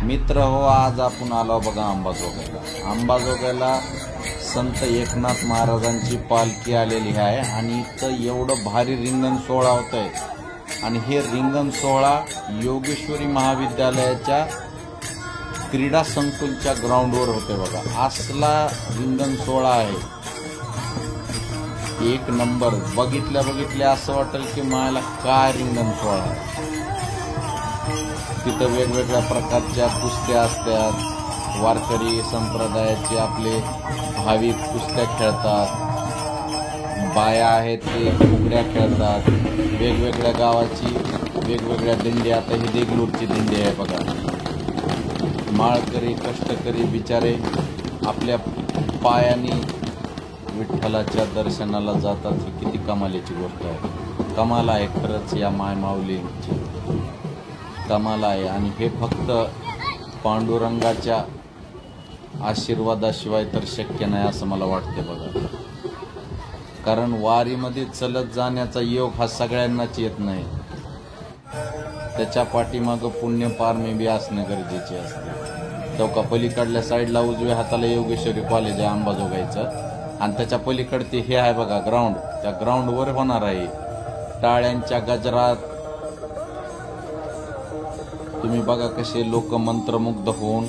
मित्र हो, आज आपण आलो बघा अंबाजोगाईला. अंबाजोगाईला संत एकनाथ महाराजांची पालखी आलेली आहे आणि इथं एवढं भारी रिंगण सोहळा होत आहे. आणि हे रिंगण सोहळा योगेश्वरी महाविद्यालयाच्या क्रीडा संकुलच्या ग्राउंडवर होते बघा. असला रिंगण सोहळा आहे, एक नंबर. बघितल्या असं वाटेल की मला काय रिंगण सोहळा आहे. तिथं वेगवेगळ्या प्रकारच्या कुस्त्या असतात. वारकरी संप्रदायाचे आपले भाविक कुस्त्या खेळतात. बाया आहेत ते फुगड्या खेळतात. वेगवेगळ्या गावाची वेगवेगळ्या दिंडी. आता ही देगलूरची दिंडी आहे बघा. माळकरी कष्टकरी बिचारे आपल्या पायाने विठ्ठलाच्या दर्शनाला जातात. ही किती कमालीची गोष्ट आहे. कमाल आहे खरंच, या मायमाऊलींची कमाल आहे. आणि हे फक्त पांडुरंगाच्या आशीर्वादाशिवाय तर शक्य नाही असं मला वाटते बघा. कारण वारीमध्ये चलत जाण्याचा योग हा सगळ्यांनाच येत नाही. त्याच्या पाठीमागं पुण्य पारमी बी असणं गरजेचे असते. तो का पलीकडल्या साईडला उजव्या हाताला योगेश्वरी कॉलेज आहे अंबाजोगाईचं, आणि त्याच्या पलीकडते हे आहे बघा ग्राउंड. त्या ग्राउंडवर होणार आहे टाळ्यांच्या गजरात. तुम्ही बघा कसे लोक मंत्रमुग्ध होऊन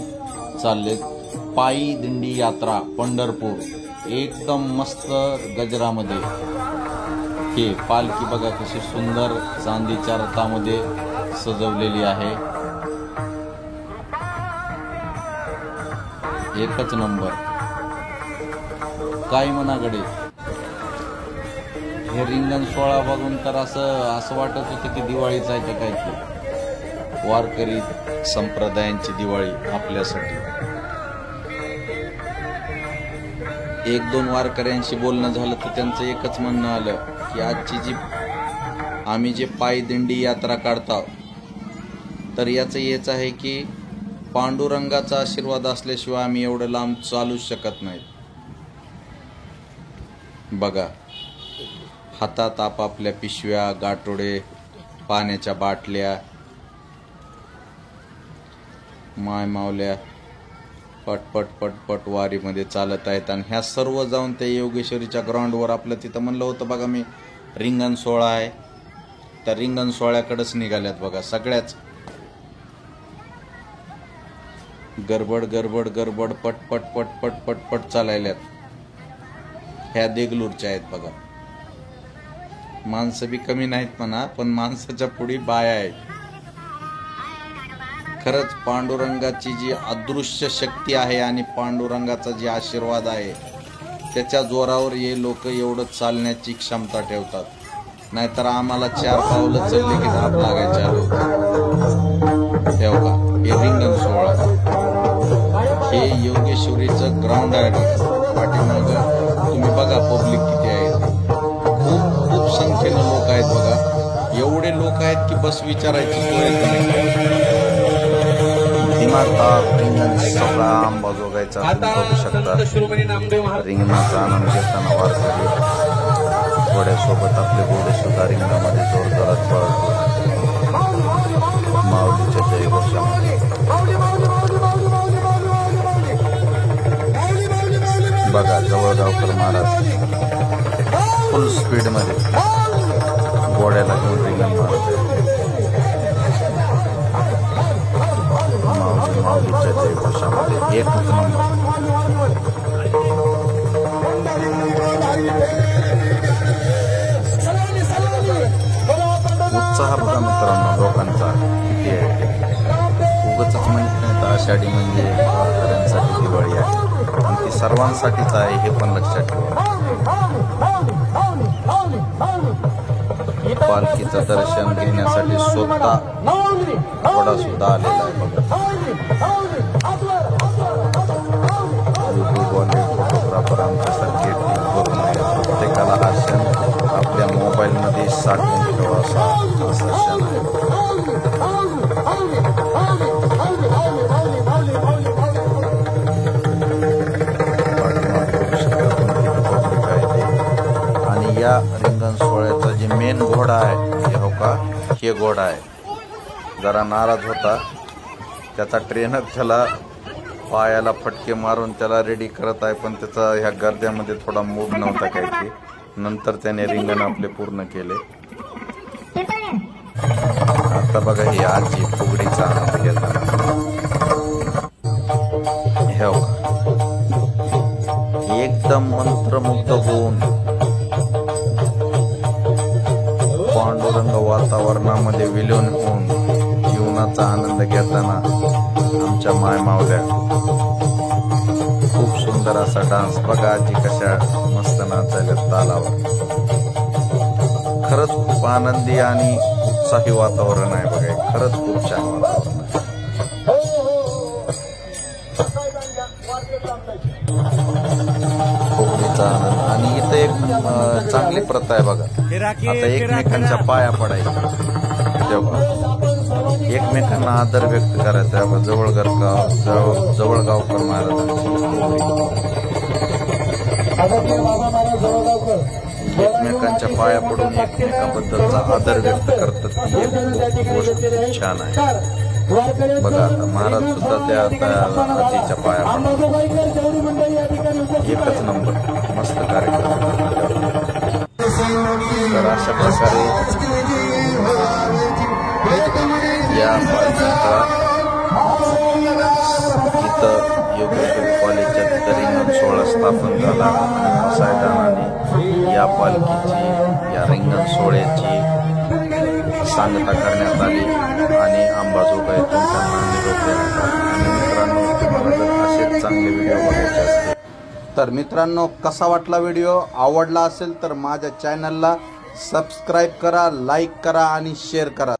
चालले. पायी दिंडी यात्रा पंढरपूर, एकदम मस्त गजरामध्ये. हे पालखी बघा कशी सुंदर चांदीच्या रथामध्ये सजवलेली आहे. एकच नंबर. काय मनाकडे हे रिंगण सोहळा बघून तर असं वाटत होतं की दिवाळीच आहे का काय ते. वारकरी संप्रदायांची दिवाळी आपल्यासाठी. एक दोन वारकऱ्यांशी बोलणं झालं तर त्यांचं एकच म्हणणं आलं की आजची आम्ही जे पायी दिंडी यात्रा काढतो तर याचं हेच आहे की पांडुरंगाचा आशीर्वाद असल्याशिवाय आम्ही एवढं लांब चालूच शकत नाही. बघा, हातात आपापल्या पिशव्या, गाठोडे, पाण्याच्या बाटल्या, माय मावल्या पटपट पटपट वारीमध्ये चालत आहेत. आणि ह्या सर्व जाऊन त्या योगेश्वरीच्या ग्राउंडवर आपलं तिथं म्हणलं होतं बघा मी रिंगण सोहळा आहे, त्या रिंगण सोहळ्याकडेच निघाल्यात बघा. सगळ्याच गडबड गडबड गडबड पटपट पटपट पटपट चालायल्यात. ह्या देगलूरच्या आहेत बघा. माणसं बी कमी नाहीत म्हणा, पण माणसाच्या पुढे बाया आहेत. खरंच पांडुरंगाची जी अदृश्य शक्ती आहे आणि पांडुरंगाचा जे आशीर्वाद आहे त्याच्या जोरावर हे लोक एवढं चालण्याची क्षमता ठेवतात. नाहीतर आम्हाला 4 पावलं चलले की धाप लागायचे आलो. ठेव का हे रिंगण सोहळा. हे योगेश्वरीचं ग्राउंड आहे बघा. पाठीमागं तुम्ही बघा पब्लिक किती आहे. खूप संख्येनं लोक आहेत बघा. एवढे लोक आहेत की बस विचारायची सोय नाही. रिंगण सोहळा अंबाजोगाईचा तुम्ही बघू शकता. रिंगणाचा आनंद घेताना वारकरी घोड्यासोबत आपले घोडे सुद्धा रिंगणामध्ये जोरदारात पळतो. माऊलीच्या जयघोषामध्ये बघा जवळगावकर महाराज फुल स्पीडमध्ये घोड्याला घेऊन रिंगण मारत आहे. माऊलीच्या जयघोषामध्ये एकच नंबर. उत्साह बघा मित्रांनो लोकांचा किती आहे. उगाच म्हणत नाही तर आषाढी म्हणजे वारकऱ्यांसाठी दिवाळी आहे आणि ती सर्वांसाठीच आहे हे पण लक्षात ठेवा. पालखीचं दर्शन घेण्यासाठी स्वतः घोडा सुद्धा आलेला आहे बघा. युट्यूबवाले फोटोग्राफर आमच्यासारखे करून प्रत्येकाला हा क्षण आपल्या मोबाईलमध्ये साठवून ठेवा असा क्षण आहे. आणि या रिंगण सोहळ्याचा जे मेन घोडा आहे हे हो का हे घोडा आहे. जरा नाराज होता त्याचा ट्रेनर त्याला पायाला फटके मारून त्याला रेडी करत आहे, पण त्याचा ह्या गर्द्यामध्ये थोडा मूड नव्हता काय की. नंतर त्याने रिंगण आपले पूर्ण केले. आता बघा ही आजी फुगडीचा आनंद घेतात. हे एकदम मंत्रमुग्ध होऊन पांडुरंग वातावरणामध्ये विलीन होऊन जीवनाचा आनंद घेताना आमच्या मायमावल्या खूप सुंदर असा डान्स. बघा आजी कशा मस्त नाचायला तालावर. खरंच खूप आनंदी आणि उत्साही वातावरण आहे बघा. खरंच खूप छान वातावरण आहे. फुगडीचा आनंद. आणि इथं एक चांगली प्रथा आहे बघा. आता एकमेकांच्या पाया पडायच्या, तेव्हा एकमेकांना आदर व्यक्त करायचा. जवळगावकर महाराजांची एकमेकांच्या पाया पडून एकमेकांबद्दलचा आदर व्यक्त करतात. ही एक गोष्ट खूप छान आहे. बघा आता महाराज सुद्धा त्या आजीच्या पाया पडतात. एकच नंबर मस्त कार्यक्रम. तर अशा प्रकारे या पालखीचा इथं योगेश्वरी कॉलेजच्या तिथं रिंगण सोहळा स्थापन झाला. आणि साहेबांनी या पालखीची, या रिंगण सोहळ्याची सांगता करण्यात आली आणि अंबाजोगाईतून त्यांना निरोप देण्यात आला. आणि मित्रांनो, तुम्हाला जर असेच चांगले व्हिडिओ बघायचे असतील तर मित्रांनो, कसा वाटला व्हिडिओ? आवडला असेल तर माझ्या चॅनलला सबस्क्राईब करा, लाईक करा आणि शेअर करा.